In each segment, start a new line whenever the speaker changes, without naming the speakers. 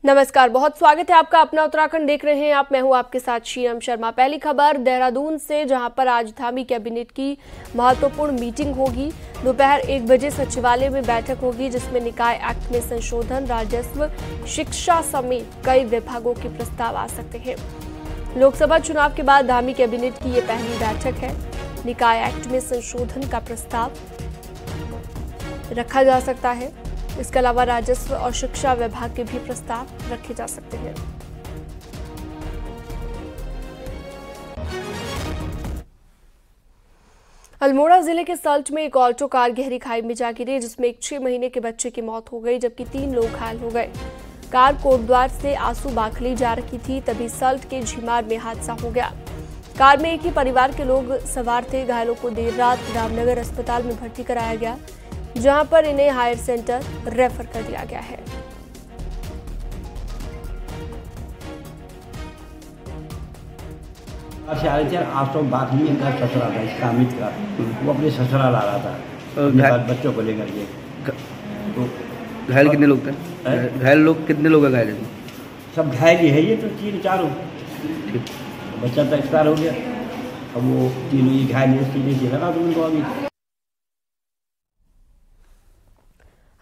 नमस्कार, बहुत स्वागत है आपका अपना उत्तराखंड देख रहे हैं आप। मैं हूं आपके साथ शीनम शर्मा। पहली खबर देहरादून से, जहां पर आज धामी कैबिनेट की महत्वपूर्ण मीटिंग होगी। दोपहर 1 बजे सचिवालय में बैठक होगी, जिसमें निकाय एक्ट में संशोधन, राजस्व, शिक्षा समेत कई विभागों के प्रस्ताव आ सकते हैं। लोकसभा चुनाव के बाद धामी कैबिनेट की ये पहली बैठक है। निकाय एक्ट में संशोधन का प्रस्ताव रखा जा सकता है। इसके अलावा राजस्व और शिक्षा विभाग के भी प्रस्ताव रखे जा सकते हैं। अल्मोड़ा जिले के सल्ट में एक ऑल्टो कार गहरी खाई में जा गिरी, जिसमें एक 6 महीने के बच्चे की मौत हो गई, जबकि 3 लोग घायल हो गए। कार कोटद्वार से आंसू बाखली जा रही थी, तभी सल्ट के झीमार में हादसा हो गया। कार में एक ही परिवार के लोग सवार थे। घायलों को देर रात रामनगर अस्पताल में भर्ती कराया गया, जहां पर इन्हें हायर सेंटर रेफर कर दिया गया है।
आसो बात नहीं है, ससुराल है इसका, अमित का। वो अपने ससुराल आ रहा था बच्चों को लेकर के।
तो घायल कितने लोग थे? घायल लोग कितने लोग घायल हैं?
सब घायल ही है, ये तो 3-4 बच्चा तो एक्सपायर हो गया। अब वो तीनों ही घायल है, सीधे से लगा दो उनको। अभी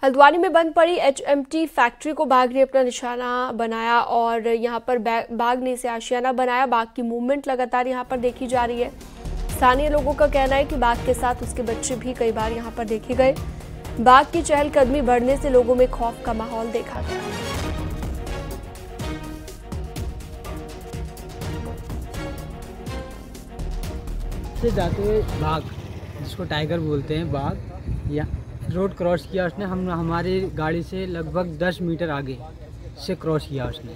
हल्द्वानी में बंद पड़ी HMT फैक्ट्री को बाघ ने अपना निशाना बनाया और यहां पर बाघ ने इसे आशियाना बनाया। बाघ की मूवमेंट लगातार यहां पर देखी जा रही है। स्थानीय लोगों का कहना है कि बाघ के साथ उसके बच्चे भी कई बार यहां पर देखे गए। बाघ की चहलकदमी बढ़ने से लोगों में खौफ का माहौल देखा गया।
से जाते हुए बाघ, जिसको टाइगर बोलते हैं, बाघ या रोड क्रॉस किया उसने। हमारी गाड़ी से लगभग 10 मीटर आगे से क्रॉस किया उसने।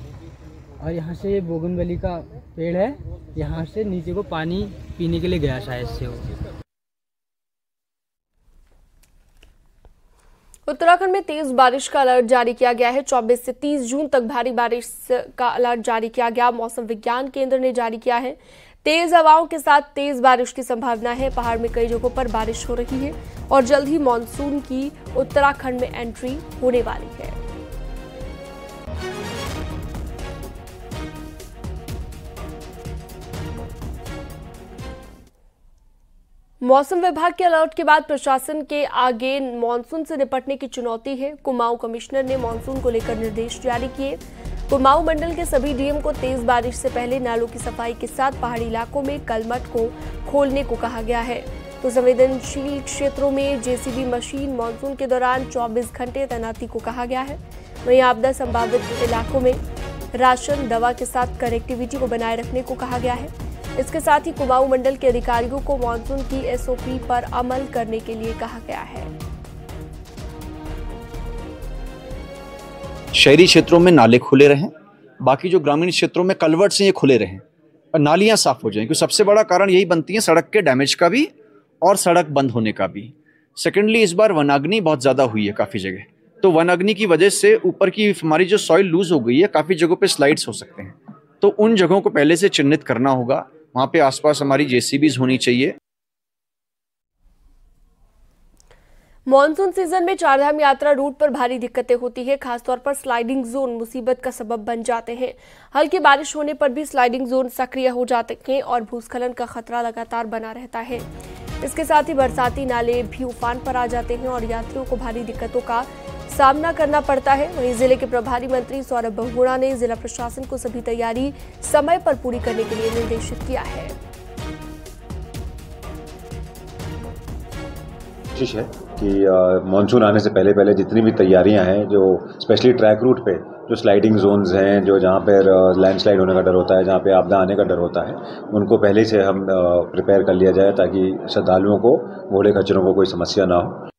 और यहाँ से ये बोगनवेली का पेड़ है, यहाँ से नीचे को पानी पीने के लिए गया शायद से वो।
उत्तराखंड में तेज बारिश का अलर्ट जारी किया गया है। 24 से 30 जून तक भारी बारिश का अलर्ट जारी किया गया। मौसम विज्ञान केंद्र ने जारी किया है। तेज हवाओं के साथ तेज बारिश की संभावना है। पहाड़ में कई जगहों पर बारिश हो रही है और जल्द ही मानसून की उत्तराखंड में एंट्री होने वाली है। मौसम विभाग के अलर्ट के बाद प्रशासन के आगे मानसून से निपटने की चुनौती है। कुमाऊं कमिश्नर ने मानसून को लेकर निर्देश जारी किए। कुमाऊं मंडल के सभी डीएम को तेज बारिश से पहले नालों की सफाई के साथ पहाड़ी इलाकों में कलमट को खोलने को कहा गया है। तो संवेदनशील क्षेत्रों में जेसीबी मशीन मानसून के दौरान 24 घंटे तैनाती को कहा गया है। वहीं आपदा संभावित इलाकों में राशन, दवा के साथ कनेक्टिविटी को बनाए रखने को कहा गया है। इसके साथ ही कुमाऊं मंडल के अधिकारियों को मानसून की SOP पर अमल करने के लिए कहा गया है।
शहरी क्षेत्रों में नाले खुले रहें, बाकी जो ग्रामीण क्षेत्रों में कलवर्ट्स हैं ये खुले रहें और नालियां साफ हो जाएं, क्योंकि सबसे बड़ा कारण यही बनती है सड़क के डैमेज का भी और सड़क बंद होने का भी। सेकेंडली, इस बार वनाग्नि बहुत ज़्यादा हुई है काफ़ी जगह, तो वनाग्नि की वजह से ऊपर की हमारी जो सॉइल लूज हो गई है, काफ़ी जगहों पे स्लाइड्स हो सकते हैं। तो उन जगहों को पहले से चिन्हित करना होगा। वहाँ पे आसपास हमारी JCBs होनी चाहिए।
मॉनसून सीजन में चारधाम यात्रा रूट पर भारी दिक्कतें होती है। खासतौर पर स्लाइडिंग जोन मुसीबत का सबब बन जाते हैं। हल्की बारिश होने पर भी स्लाइडिंग जोन सक्रिय हो जाते हैं और भूस्खलन का खतरा लगातार बना रहता है। इसके साथ ही बरसाती नाले भी उफान पर आ जाते हैं और यात्रियों को भारी दिक्कतों का सामना करना पड़ता है। वहीं जिले के प्रभारी मंत्री सौरभ बहुगुणा ने जिला प्रशासन को सभी तैयारी समय पर पूरी करने के लिए निर्देशित किया है।
कोशिश है कि मानसून आने से पहले जितनी भी तैयारियां हैं, जो स्पेशली ट्रैक रूट पे जो स्लाइडिंग जोन्स हैं, जो जहाँ पर लैंडस्लाइड होने का डर होता है, जहाँ पे आपदा आने का डर होता है, उनको पहले से हम प्रिपेयर कर लिया जाए ताकि श्रद्धालुओं को, घोड़े खच्चरों को कोई समस्या ना हो।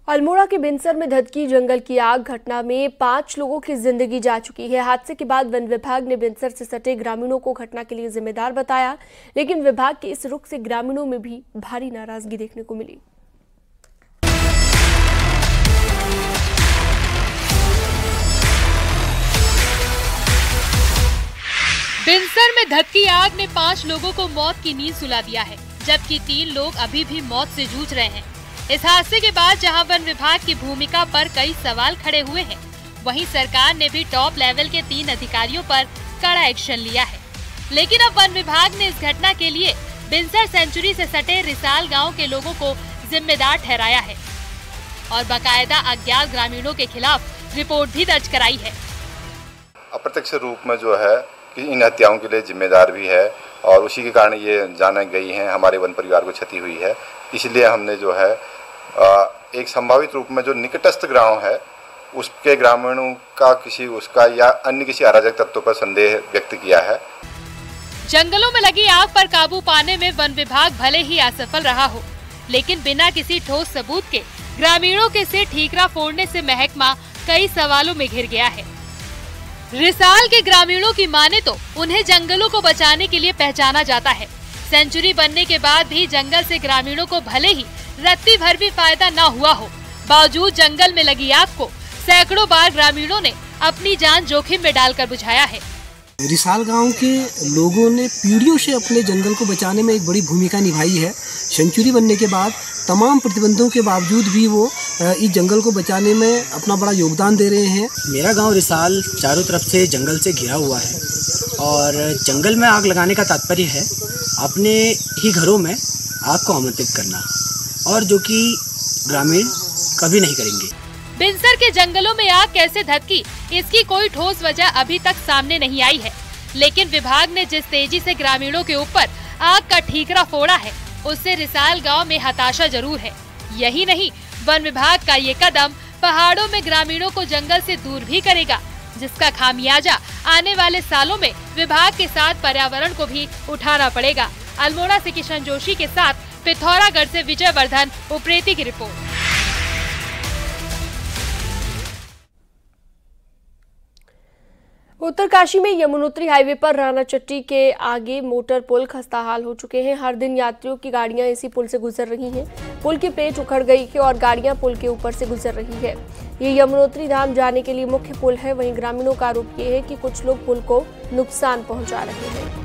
अल्मोड़ा के बिनसर में धधकी जंगल की आग घटना में 5 लोगों की जिंदगी जा चुकी है। हादसे के बाद वन विभाग ने बिनसर से सटे ग्रामीणों को घटना के लिए जिम्मेदार बताया, लेकिन विभाग के इस रुख से ग्रामीणों में भी भारी नाराजगी देखने को मिली।
बिनसर में धधकी आग ने 5 लोगों को मौत की नींद सुला दिया है, जबकि 3 लोग अभी भी मौत से जूझ रहे हैं। इस हादसे के बाद जहां वन विभाग की भूमिका पर कई सवाल खड़े हुए हैं, वहीं सरकार ने भी टॉप लेवल के 3 अधिकारियों पर कड़ा एक्शन लिया है। लेकिन अब वन विभाग ने इस घटना के लिए बिनसर सेंचुरी से सटे रिसाल गांव के लोगों को जिम्मेदार ठहराया है और बाकायदा अज्ञात ग्रामीणों के खिलाफ रिपोर्ट भी दर्ज कराई है।
अप्रत्यक्ष रूप में जो है कि इन हत्याओं के लिए जिम्मेदार भी है और उसी के कारण ये जाने गई हैं, हमारे वन परिवार को क्षति हुई है। इसलिए हमने जो है एक संभावित रूप में जो निकटस्थ गांव है उसके ग्रामीणों का उसका या अन्य किसी अराजक तत्व पर संदेह व्यक्त किया है।
जंगलों में लगी आग पर काबू पाने में वन विभाग भले ही असफल रहा हो, लेकिन बिना किसी ठोस सबूत के ग्रामीणों के सिर ठीकरा फोड़ने से महकमा कई सवालों में घिर गया है। रिसाल के ग्रामीणों की माने तो उन्हें जंगलों को बचाने के लिए पहचाना जाता है। सेंचुरी बनने के बाद भी जंगल से ग्रामीणों को भले ही रत्ती भर भी फायदा न हुआ हो, बावजूद जंगल में लगी आग को सैकड़ों बार ग्रामीणों ने अपनी जान जोखिम में डालकर बुझाया है।
रिसाल गांव के लोगों ने पीढ़ियों से अपने जंगल को बचाने में एक बड़ी भूमिका निभाई है। सेंचुरी बनने के बाद तमाम प्रतिबंधों के बावजूद भी वो इस जंगल को बचाने में अपना बड़ा योगदान दे रहे हैं।
मेरा गांव रिसाल चारों तरफ से जंगल से घिरा हुआ है और जंगल में आग लगाने का तात्पर्य है अपने ही घरों में आग को आमंत्रित करना, और जो कि ग्रामीण कभी नहीं करेंगे।
बिनसर के जंगलों में आग कैसे धधकी, इसकी कोई ठोस वजह अभी तक सामने नहीं आई है, लेकिन विभाग ने जिस तेजी से ग्रामीणों के ऊपर आग का ठीकरा फोड़ा है, उससे रिसाल गांव में हताशा जरूर है। यही नहीं, वन विभाग का ये कदम पहाड़ों में ग्रामीणों को जंगल से दूर भी करेगा, जिसका खामियाजा आने वाले सालों में विभाग के साथ पर्यावरण को भी उठाना पड़ेगा। अल्मोड़ा से किशन जोशी के साथ पिथौरागढ़ से विजय वर्धन, उप्रेती की रिपोर्ट।
उत्तरकाशी में यमुनोत्री हाईवे पर राणा चट्टी के आगे मोटर पुल खस्ताहाल हो चुके हैं। हर दिन यात्रियों की गाड़ियां इसी पुल से गुजर रही हैं। पुल की प्लेट उखड़ गई है और गाड़ियां पुल के ऊपर से गुजर रही है। ये यमुनोत्री धाम जाने के लिए मुख्य पुल है। वहीं ग्रामीणों का आरोप ये है कि कुछ लोग पुल को नुकसान पहुंचा रहे हैं।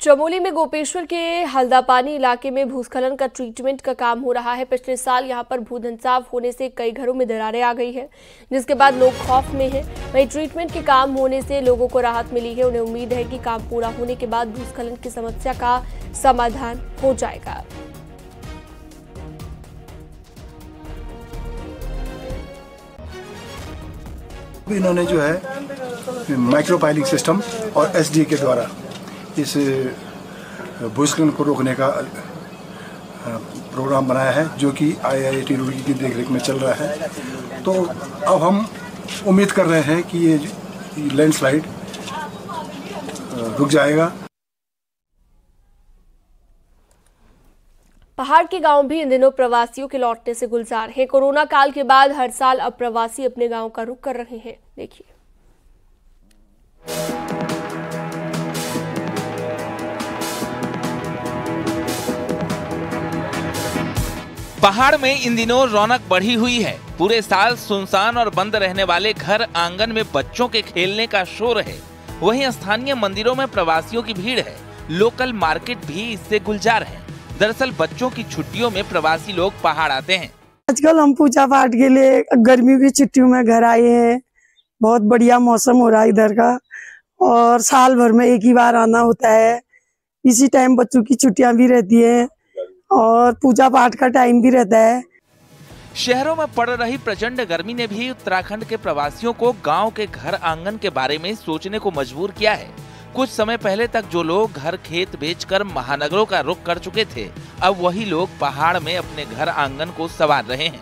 चमोली में गोपेश्वर के हल्दापानी इलाके में भूस्खलन का ट्रीटमेंट का काम हो रहा है। पिछले साल यहां पर भूधंसाव होने से कई घरों में दरारें आ गई है, जिसके बाद लोग खौफ में हैं। वहीं ट्रीटमेंट के काम होने से लोगों को राहत मिली है। उन्हें उम्मीद है कि काम पूरा होने के बाद भूस्खलन की समस्या का समाधान हो जाएगा।
इन्होंने जो है माइक्रोपाइलिंग सिस्टम और एसडीए के द्वारा इस भूस्खलन को रोकने का प्रोग्राम बनाया है, जो कि IIT रुड़की की देखरेख में चल रहा है। तो अब हम उम्मीद कर रहे हैं कि ये लैंडस्लाइड रुक जाएगा।
पहाड़ के गांव भी इन दिनों प्रवासियों के लौटने से गुलजार हैं। कोरोना काल के बाद हर साल अब प्रवासी अपने गांव का रुख कर रहे हैं। देखिए,
पहाड़ में इन दिनों रौनक बढ़ी हुई है। पूरे साल सुनसान और बंद रहने वाले घर आंगन में बच्चों के खेलने का शोर है। वहीं स्थानीय मंदिरों में प्रवासियों की भीड़ है। लोकल मार्केट भी इससे गुलजार है। दरअसल बच्चों की छुट्टियों में प्रवासी लोग पहाड़ आते हैं।
आजकल हम पूजा पाठ के लिए गर्मियों की छुट्टियों में घर आए हैं। बहुत बढ़िया मौसम हो रहा है इधर का, और साल भर में एक ही बार आना होता है। इसी टाइम बच्चों की छुट्टियां भी रहती है और पूजा पाठ का टाइम भी रहता है।
शहरों में पड़ रही प्रचंड गर्मी ने भी उत्तराखंड के प्रवासियों को गांव के घर आंगन के बारे में सोचने को मजबूर किया है। कुछ समय पहले तक जो लोग घर खेत बेचकर महानगरों का रुख कर चुके थे, अब वही लोग पहाड़ में अपने घर आंगन को संवार रहे हैं।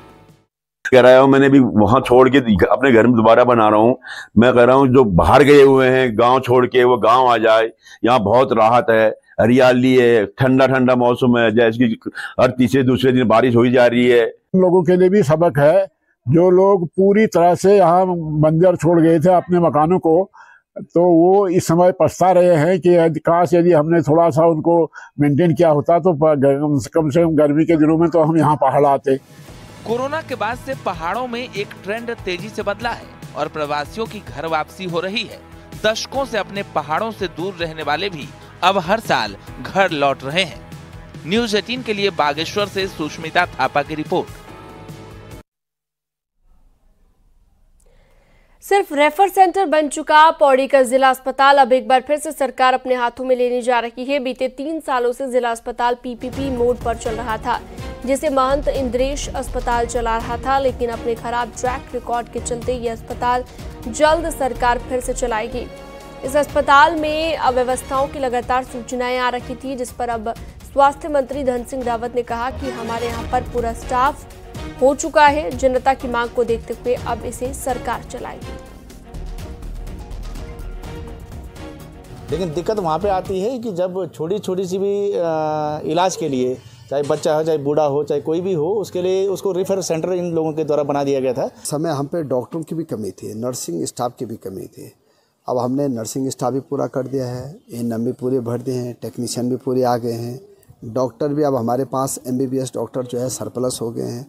कह रहा हूँ, मैंने भी वहाँ छोड़ के अपने घर में दोबारा बना रहा हूँ। मैं कह रहा हूँ जो बाहर गए हुए हैं गांव छोड़ के, वो गांव आ जाए। यहाँ बहुत राहत है, हरियाली है, ठंडा ठंडा मौसम है, जैसे कि हर तीसरे दूसरे दिन बारिश हो जा रही है।
लोगों के लिए भी सबक है। जो लोग पूरी तरह से यहाँ बंजर छोड़ गए थे अपने मकानों को, तो वो इस समय पछता रहे हैं कि काश यदि हमने थोड़ा सा उनको मेंटेन किया होता तो कम से कम गर्मी के दिनों में तो हम यहाँ पहाड़ आते।
कोरोना के बाद से पहाड़ों में एक ट्रेंड तेजी से बदला है और प्रवासियों की घर वापसी हो रही है। दशकों से अपने पहाड़ों से दूर रहने वाले भी अब हर साल घर लौट रहे हैं। न्यूज 18 के लिए बागेश्वर से सुष्मिता थापा की रिपोर्ट।
सिर्फ रेफर सेंटर बन चुका पौड़ी का जिला अस्पताल अब एक बार फिर से सरकार अपने हाथों में लेने जा रही है। बीते 3 सालों से जिला अस्पताल पीपीपी मोड पर चल रहा था, जिसे महंत इंद्रेश अस्पताल चला रहा था, लेकिन अपने खराब ट्रैक रिकॉर्ड के चलते ये अस्पताल जल्द सरकार फिर से चलाएगी। इस अस्पताल में अव्यवस्थाओं की लगातार सूचनाएं आ रही थी, जिस पर अब स्वास्थ्य मंत्री धन सिंह रावत ने कहा कि हमारे यहाँ पर पूरा स्टाफ हो चुका है। जनता की मांग को देखते हुए अब इसे सरकार चलाएगी।
लेकिन दिक्कत वहाँ पे आती है कि जब छोटी छोटी सी भी इलाज के लिए, चाहे बच्चा हो, चाहे बूढ़ा हो, चाहे कोई भी हो, उसके लिए उसको रेफर सेंटर इन लोगों के द्वारा बना दिया गया था।
समय हम पे डॉक्टरों की भी कमी थी, नर्सिंग स्टाफ की भी कमी थी। अब हमने नर्सिंग स्टाफ भी पूरा कर दिया है, एएनएम भी पूरे भर दिए हैं, टेक्नीशियन भी पूरे आ गए हैं, डॉक्टर भी अब हमारे पास MBBS डॉक्टर जो है सरप्लस हो गए हैं।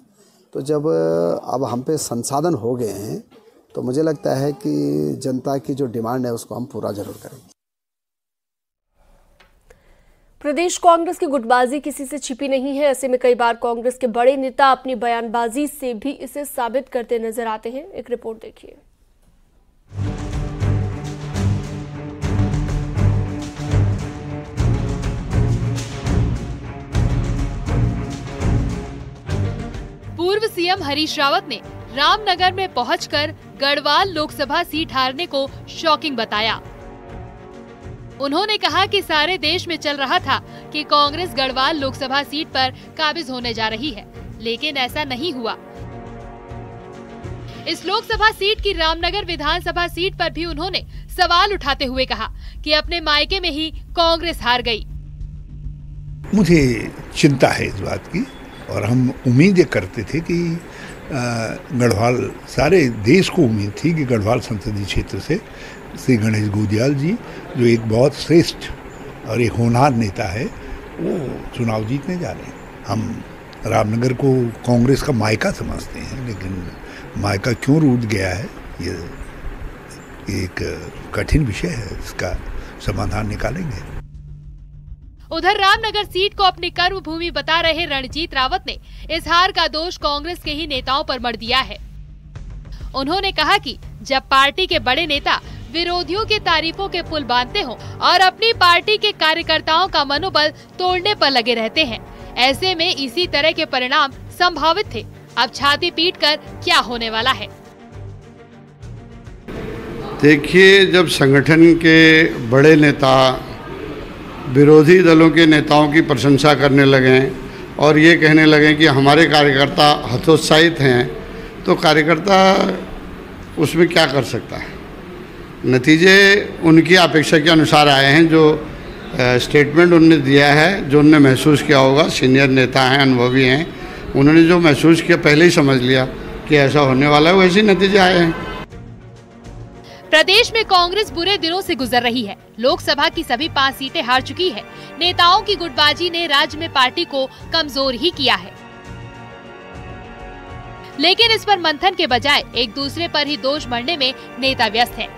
तो जब अब हम पे संसाधन हो गए हैं तो मुझे लगता है कि जनता की जो डिमांड है उसको हम पूरा जरूर करेंगे।
प्रदेश कांग्रेस की गुटबाजी किसी से छिपी नहीं है। ऐसे में कई बार कांग्रेस के बड़े नेता अपनी बयानबाजी से भी इसे साबित करते नजर आते हैं। एक रिपोर्ट देखिए।
पूर्व सीएम हरीश रावत ने रामनगर में पहुंचकर गढ़वाल लोकसभा सीट हारने को शॉकिंग बताया। उन्होंने कहा कि सारे देश में चल रहा था कि कांग्रेस गढ़वाल लोकसभा सीट पर काबिज होने जा रही है, लेकिन ऐसा नहीं हुआ। इस लोकसभा सीट की रामनगर विधानसभा सीट पर भी उन्होंने सवाल उठाते हुए कहा कि अपने मायके में ही कांग्रेस हार गई।
मुझे चिंता है इस बात की, और हम उम्मीद ये करते थे कि गढ़वाल, सारे देश को उम्मीद थी कि गढ़वाल संसदीय क्षेत्र से श्री गणेश गुजियाल जी, जो एक बहुत श्रेष्ठ और एक होनहार नेता है, वो चुनाव जीतने जा रहे हैं। हम रामनगर को कांग्रेस का मायका समझते हैं, लेकिन मायका क्यों रूठ गया है, ये एक कठिन विषय है, इसका समाधान निकालेंगे।
उधर रामनगर सीट को अपनी कर्म भूमि बता रहे रणजीत रावत ने इस हार का दोष कांग्रेस के ही नेताओं पर मढ़ दिया है। उन्होंने कहा कि जब पार्टी के बड़े नेता विरोधियों के तारीफों के पुल बांधते हों और अपनी पार्टी के कार्यकर्ताओं का मनोबल तोड़ने पर लगे रहते हैं, ऐसे में इसी तरह के परिणाम संभावित थे। अब छाती पीटकर क्या होने वाला है?
देखिए, जब संगठन के बड़े नेता विरोधी दलों के नेताओं की प्रशंसा करने लगे और ये कहने लगे कि हमारे कार्यकर्ता हतोत्साहित हैं, तो कार्यकर्ता उसमें क्या कर सकता है। नतीजे उनकी अपेक्षा के अनुसार आए हैं। जो स्टेटमेंट उन्होंने दिया है, जो उन्होंने महसूस किया होगा, सीनियर नेता हैं, अनुभवी हैं, उन्होंने जो महसूस किया पहले ही समझ लिया कि ऐसा होने वाला है, वैसे नतीजे आए हैं।
प्रदेश में कांग्रेस बुरे दिनों से गुजर रही है। लोकसभा की सभी 5 सीटें हार चुकी है। नेताओं की गुटबाजी ने राज्य में पार्टी को कमजोर ही किया है, लेकिन इस पर मंथन के बजाय एक दूसरे पर ही दोष मढ़ने में नेता व्यस्त हैं।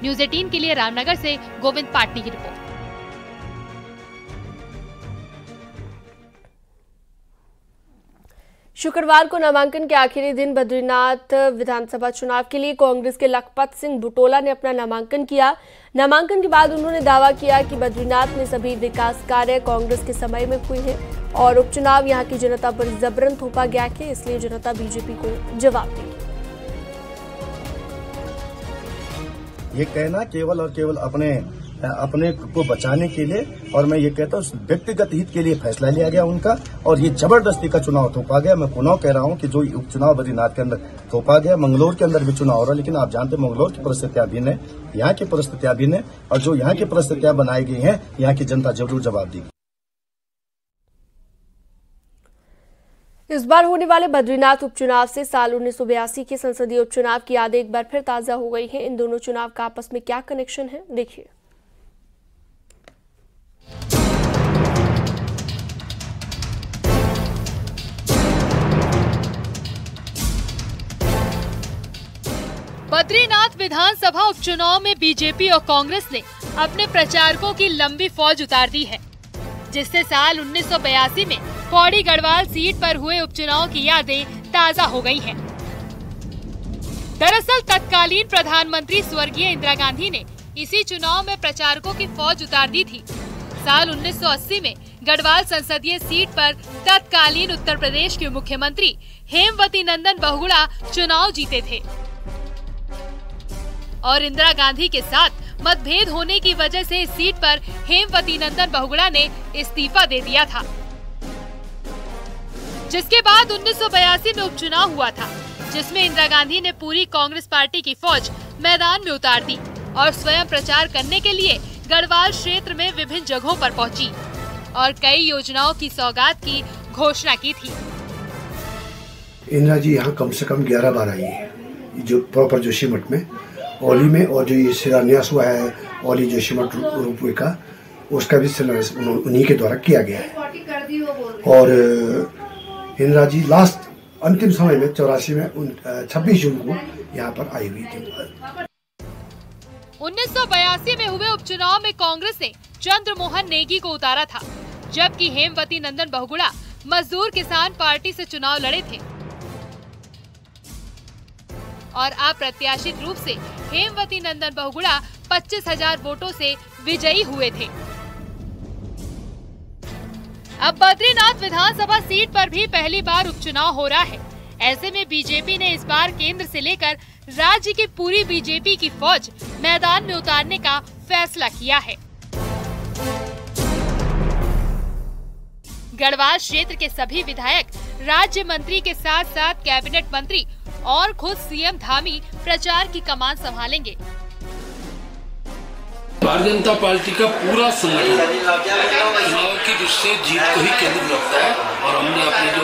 न्यूज 18 के लिए रामनगर से गोविंद पाटनी की रिपोर्ट।
शुक्रवार को नामांकन के आखिरी दिन बद्रीनाथ विधानसभा चुनाव के लिए कांग्रेस के लखपत सिंह बुटोला ने अपना नामांकन किया। नामांकन के बाद उन्होंने दावा किया कि बद्रीनाथ में सभी विकास कार्य कांग्रेस के समय में हुए हैं और उपचुनाव यहां की जनता पर जबरन थोपा गया है, इसलिए जनता बीजेपी को जवाब देगी।
ये कहना केवल और केवल अपने को बचाने के लिए, और मैं ये कहता हूँ व्यक्तिगत हित के लिए फैसला लिया गया उनका, और ये जबरदस्ती का चुनाव थोपा गया। मैं पुनः कह रहा हूँ कि जो उपचुनाव बद्रीनाथ के अंदर थोपा गया, मंगलौर के अंदर भी चुनाव हो रहा है, लेकिन आप जानते हैं मंगलौर की परिस्थितियां भिन्न है, यहाँ की परिस्थितियां भिन्न है, और जो यहाँ की परिस्थितियां बनाई गई हैं, यहाँ की जनता जरूर जवाब देगी।
इस बार होने वाले बद्रीनाथ उपचुनाव से साल 1982 के संसदीय उपचुनाव की यादें एक बार फिर ताजा हो गई हैं। इन दोनों चुनाव का आपस में क्या कनेक्शन है, देखिए।
बद्रीनाथ विधानसभा उपचुनाव में बीजेपी और कांग्रेस ने अपने प्रचारकों की लंबी फौज उतार दी है, जिससे साल 1982 में पौड़ी गढ़वाल सीट पर हुए उपचुनाव की यादें ताजा हो गई हैं। दरअसल तत्कालीन प्रधानमंत्री स्वर्गीय इंदिरा गांधी ने इसी चुनाव में प्रचारकों की फौज उतार दी थी। साल 1980 में गढ़वाल संसदीय सीट पर तत्कालीन उत्तर प्रदेश के मुख्यमंत्री हेमवती नंदन बहुगुणा चुनाव जीते थे और इंदिरा गांधी के साथ मतभेद होने की वजह से इस सीट पर हेमवती नंदन बहुगुणा ने इस्तीफा दे दिया था, जिसके बाद 1982 में उपचुनाव हुआ था, जिसमें इंदिरा गांधी ने पूरी कांग्रेस पार्टी की फौज मैदान में उतार दी और स्वयं प्रचार करने के लिए गढ़वाल क्षेत्र में विभिन्न जगहों पर पहुंची और कई योजनाओं की सौगात की घोषणा की थी।
इंदिरा जी यहाँ कम से कम 11 बार आई है, जो प्रॉपर जोशीमठ में ओली में, और जो ये शिलान्यास हुआ है ओली जोशीमठ रोपवे का, उसका भी शिलान्यास उन्हीं के द्वारा किया गया है। और इंदिरा जी लास्ट अंतिम समय में 84 में 26 जून को यहाँ पर आई हुई थी।
1982 में हुए उपचुनाव में कांग्रेस ने चंद्रमोहन नेगी को उतारा था, जबकि हेमवती नंदन बहुगुणा मजदूर किसान पार्टी से चुनाव लड़े थे और अप्रत्याशित रूप से हेमवती नंदन बहुगुणा 25,000 वोटों से विजयी हुए थे। अब बद्रीनाथ विधानसभा सीट पर भी पहली बार उपचुनाव हो रहा है। ऐसे में बीजेपी ने इस बार केंद्र से लेकर राज्य की पूरी बीजेपी की फौज मैदान में उतारने का फैसला किया है। गढ़वाल क्षेत्र के सभी विधायक, राज्य मंत्री के साथ साथ कैबिनेट मंत्री और खुद सीएम धामी प्रचार की कमान संभालेंगे।
भारतीय जनता पार्टी का पूरा संगठन चुनाव की दृष्टि से जीत को ही केंद्र में रखता है और हमने अपने जो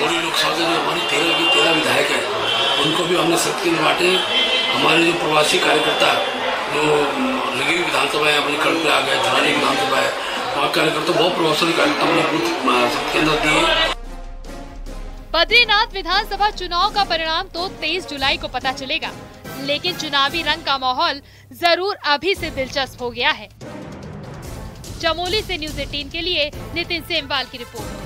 बड़ी लोकसभा के जो हमारी 13 विधायक है उनको भी हमने शक्ति में बांटे। हमारे जो प्रवासी कार्यकर्ता जो लगी विधानसभा है, अपनी कड़ पे आ गए, धरानी विधानसभा है, वहाँ कार्यकर्ता बहुत प्रभावशाली कार्यकर्ता हमने सबके अंदर दिए।
बद्रीनाथ विधानसभा चुनाव का परिणाम तो 23 जुलाई को पता चलेगा, लेकिन चुनावी रंग का माहौल जरूर अभी से दिलचस्प हो गया है। चमोली से न्यूज़ 18 के लिए नितिन सेमवाल की रिपोर्ट।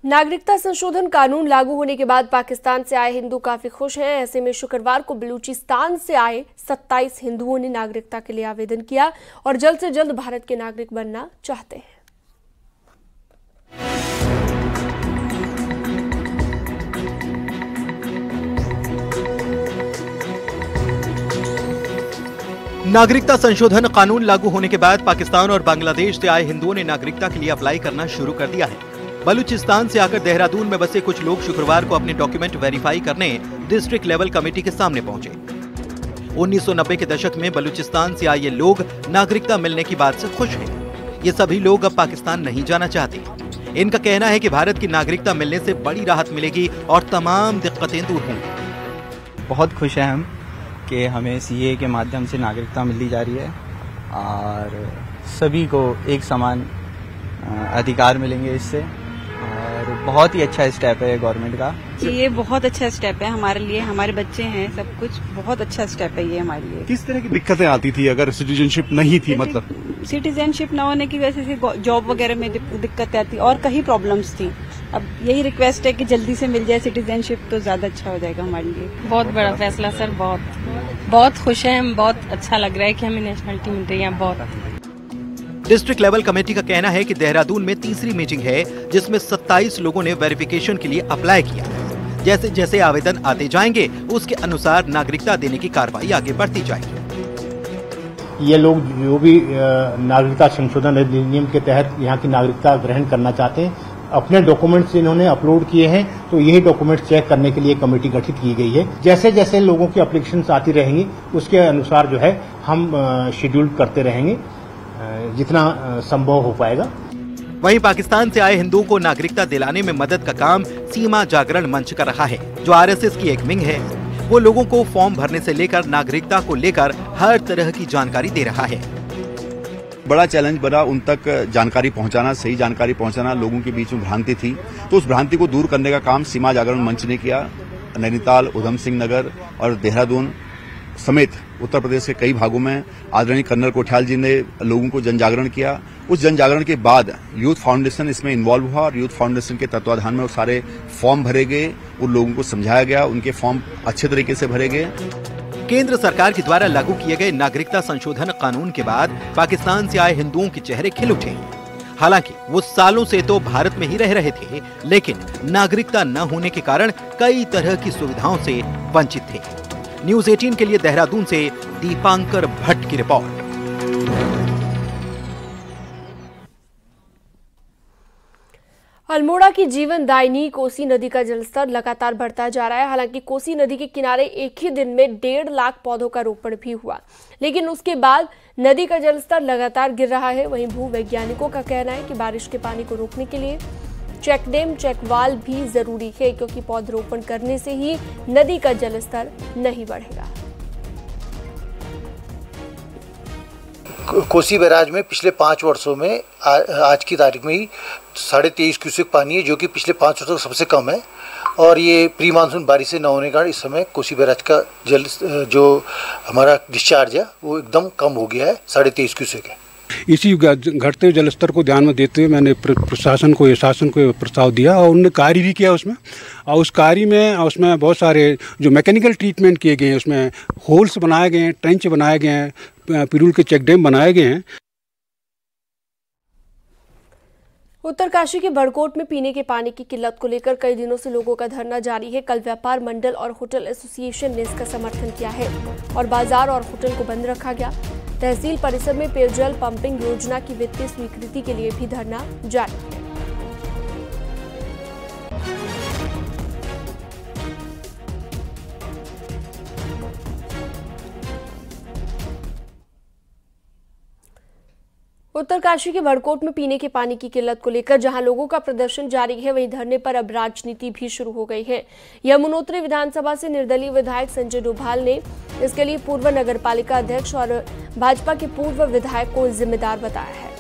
नागरिकता संशोधन कानून लागू होने के बाद पाकिस्तान से आए हिंदू काफी खुश हैं। ऐसे में शुक्रवार को बलूचिस्तान से आए 27 हिंदुओं ने नागरिकता के लिए आवेदन किया और जल्द से जल्द भारत के नागरिक बनना चाहते हैं।
नागरिकता संशोधन कानून लागू होने के बाद पाकिस्तान और बांग्लादेश से आए हिंदुओं ने नागरिकता के लिए अप्लाई करना शुरू कर दिया है। बलूचिस्तान से आकर देहरादून में बसे कुछ लोग शुक्रवार को अपने डॉक्यूमेंट वेरीफाई करने डिस्ट्रिक्ट लेवल कमेटी के सामने पहुंचे। 1990 के दशक में बलूचिस्तान से आए ये लोग नागरिकता मिलने की बात से खुश हैं। ये सभी लोग अब पाकिस्तान नहीं जाना चाहते। इनका कहना है कि भारत की नागरिकता मिलने से बड़ी राहत मिलेगी और तमाम दिक्कतें दूर होंगी।
बहुत खुश हैं हम कि हमें सीए के माध्यम से नागरिकता मिली जा रही है और सभी को एक समान अधिकार मिलेंगे इससे, और बहुत ही अच्छा स्टेप है गवर्नमेंट का।
ये बहुत अच्छा स्टेप है हमारे लिए, हमारे बच्चे हैं, सब कुछ बहुत अच्छा स्टेप है ये हमारे लिए।
किस तरह की दिक्कतें आती थी अगर सिटीजनशिप नहीं थी? मतलब
सिटीजनशिप न होने की वजह से जॉब वगैरह में दिक्कतें आती और कई प्रॉब्लम्स थी। अब यही रिक्वेस्ट है कि जल्दी से मिल जाए सिटीजनशिप तो ज्यादा अच्छा हो जाएगा हमारे लिए।
बहुत बड़ा फैसला सर, बहुत खुश हैं हम, बहुत अच्छा लग रहा है कि हमें नेशनलिटी मिल रही है। बहुत
डिस्ट्रिक्ट लेवल कमेटी का कहना है कि देहरादून में तीसरी मीटिंग है जिसमें 27 लोगों ने वेरिफिकेशन के लिए अप्लाई किया। जैसे जैसे आवेदन आते जाएंगे उसके अनुसार नागरिकता देने की कार्रवाई आगे बढ़ती जाएगी।
ये लोग जो भी नागरिकता संशोधन अधिनियम के तहत यहाँ की नागरिकता ग्रहण करना चाहते हैं, अपने डॉक्यूमेंट्स इन्होंने अपलोड किए हैं, तो यही डॉक्यूमेंट चेक करने के लिए कमेटी गठित की गई है। जैसे जैसे लोगों की एप्लीकेशंस आती रहेंगी उसके अनुसार जो है हम शेड्यूल करते रहेंगे जितना संभव हो पाएगा।
वहीं पाकिस्तान से आए हिंदुओं को नागरिकता दिलाने में मदद का काम सीमा जागरण मंच कर रहा है, जो आरएसएस की एक विंग है। वो लोगों को फॉर्म भरने से लेकर नागरिकता को लेकर हर तरह की जानकारी दे रहा है।
बड़ा चैलेंज बना उन तक जानकारी पहुंचाना, सही जानकारी पहुंचाना। लोगों के बीच में भ्रांति थी, तो उस भ्रांति को दूर करने का काम सीमा जागरण मंच ने किया। नैनीताल, उधम सिंह नगर और देहरादून समेत उत्तर प्रदेश के कई भागों में आदरणीय कर्नल कोठियाल जी ने लोगों को जन जागरण किया। उस जन जागरण के बाद यूथ फाउंडेशन इसमें इन्वॉल्व हुआ और यूथ फाउंडेशन के तत्वाधान में वो सारे फॉर्म भरे गए, उन लोगों को समझाया गया, उनके फॉर्म अच्छे तरीके से भरे गए।
केंद्र सरकार के द्वारा लागू किए गए नागरिकता संशोधन कानून के बाद पाकिस्तान से आए हिंदुओं के चेहरे खिल उठे। हालांकि वो सालों से तो भारत में ही रह रहे थे, लेकिन नागरिकता न होने के कारण कई तरह की सुविधाओं से वंचित थे। न्यूज़ 18 के लिए देहरादून से दीपांकर भट्ट की रिपोर्ट।
अल्मोड़ा की जीवनदायिनी कोसी नदी का जलस्तर लगातार बढ़ता जा रहा है। हालांकि कोसी नदी के किनारे एक ही दिन में 1.5 लाख पौधों का रोपण भी हुआ, लेकिन उसके बाद नदी का जलस्तर लगातार गिर रहा है। वहीं भूवैज्ञानिकों का कहना है कि बारिश के पानी को रोकने के लिए चेक डैम, चेक वाल भी जरूरी है, क्योंकि पौधरोपण करने से ही नदी का जलस्तर नहीं बढ़ेगा।
कोसी बैराज में पिछले 5 वर्षों में आज की तारीख में ही 23.5 क्यूसेक पानी है, जो कि पिछले 5 वर्षों सबसे कम है। और ये प्री मानसून बारिश से न होने के कारण इस समय कोसी बैराज का जल जो हमारा डिस्चार्ज है वो एकदम कम हो गया है, 23.5 क्यूसेक है।
इसी घटते जलस्तर को ध्यान में देते हुए मैंने प्रशासन को, शासन को प्रस्ताव दिया और उन्होंने कार्य भी किया उसमें। और उस कार्य में उसमें बहुत सारे जो मैकेनिकल ट्रीटमेंट किए गए हैं, उसमें होल्स बनाए गए हैं, ट्रेंच बनाए गए हैं, पिरूल के चेक डैम बनाए गए हैं।
उत्तरकाशी के बड़कोट में पीने के पानी की किल्लत को लेकर कई दिनों से लोगों का धरना जारी है। कल व्यापार मंडल और होटल एसोसिएशन ने इसका समर्थन किया है और बाजार और होटल को बंद रखा गया। तहसील परिसर में पेयजल पंपिंग योजना की वित्तीय स्वीकृति के लिए भी धरना जारी है। उत्तरकाशी के बड़कोट में पीने के पानी की किल्लत को लेकर जहां लोगों का प्रदर्शन जारी है, वहीं धरने पर अब राजनीति भी शुरू हो गई है। यमुनोत्री विधानसभा से निर्दलीय विधायक संजय डोभाल ने इसके लिए पूर्व नगरपालिका अध्यक्ष और भाजपा के पूर्व विधायक को जिम्मेदार बताया है।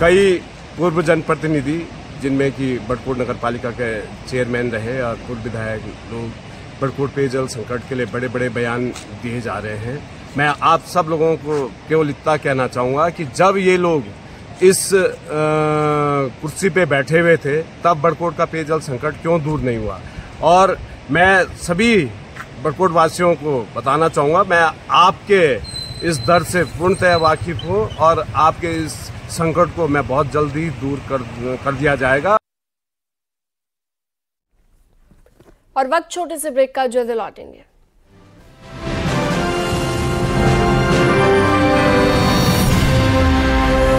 कई पूर्व जनप्रतिनिधि, जिनमें कि बड़कोट नगरपालिका के चेयरमैन रहे और पूर्व विधायक लोग बड़कोट पेयजल संकट के लिए बड़े बड़े बयान दिए जा रहे हैं। मैं आप सब लोगों को केवल इतना कहना चाहूँगा कि जब ये लोग इस कुर्सी पे बैठे हुए थे, तब बड़कोट का पेयजल संकट क्यों दूर नहीं हुआ। और मैं सभी बड़कोट वासियों को बताना चाहूँगा, मैं आपके इस दर्द से पूर्णतः वाकिफ हूँ और आपके इस संकट को मैं बहुत जल्दी दूर कर दिया जाएगा।
और वक्त छोटे से ब्रेक का, जल्द लौटेंगे।